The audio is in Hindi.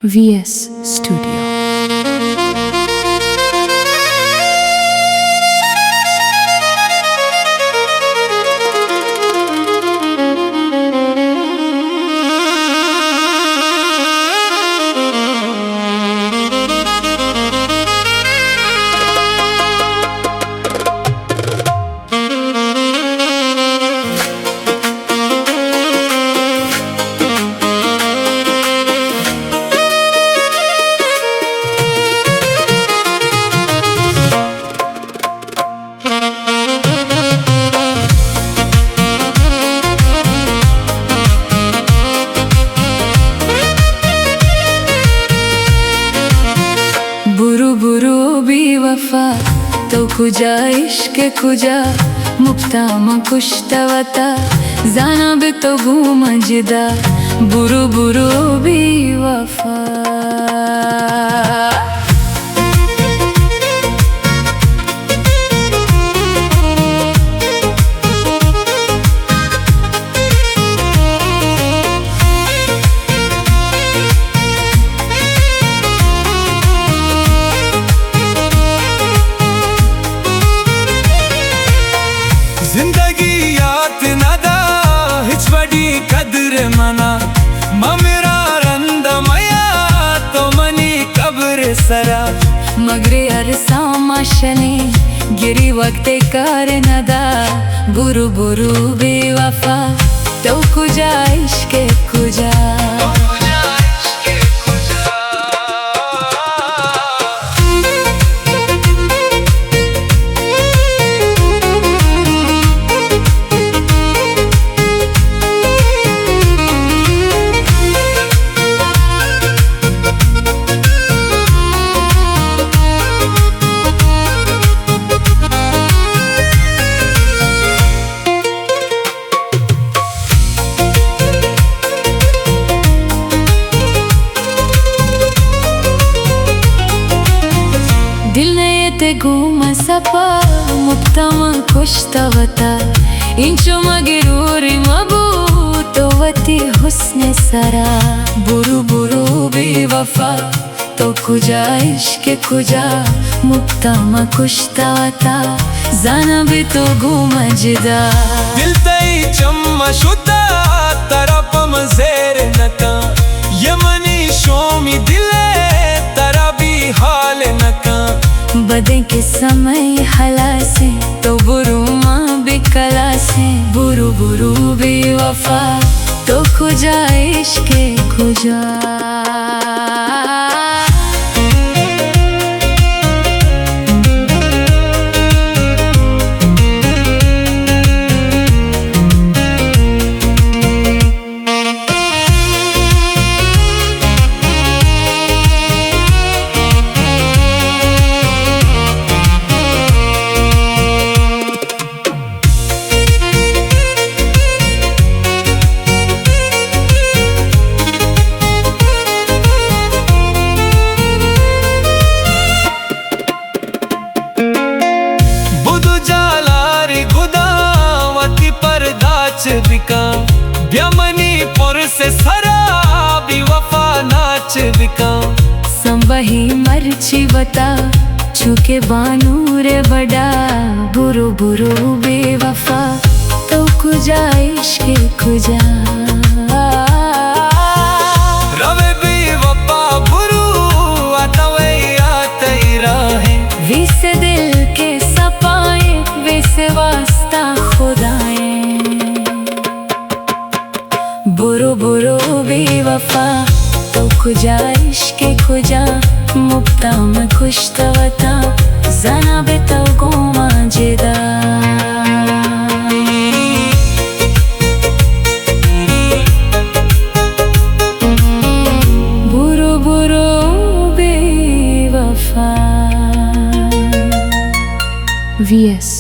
VS Studio। बुरु बुरु बेवफा तो खुजा इश्क खुजा मुक्तामा कुश्तवता जाना बे तो मजदा बुरु बुरु बेवफा। जिंदगी याद नदा हिच बड़ी कदर मना मेरा रंद मया तो मनी कब्र सरा मगरे अरसा माशने गिरी वक्ते कार नदा बुरु बुरु बेवफा तो खुजा इश्क खुजा। दिल ने ते घूम सपा मुक्तमा खुश्तवता इंचो मगिरूरी मबू तो वती हुस्न सरा बुरु बुरु बेवफा तो खुजा इश्क खुजा मुक्तमा खुश्तवता जाना भी तो मजदा दिल तई चम्मा शुदा तरपम जेर नका यमनी शोमी दिले तरा भी हाल नका बदे के समय हला से तो बुरु माँ बिकला से बुरु बुरु बेवफा तो खुजा इश्क खुजा। बिका ब्यमनी पुर से सरा भी वफा नाच बिका संबही मरची बता छुके बानूर बड़ा बुरु बुरु बेवफा तो खुजा इश्क खुजा। रवे बेवफा बुरु आतवे आते रहे विसे दिल के सपाए वैसे वास्ता खुदाए बुरु बुरु बेवफा तो खुजा इश्क खुजा मुक्तामा खुश्तवता जाना बे तो मजदा। बुरु बुरु बेवफा। VS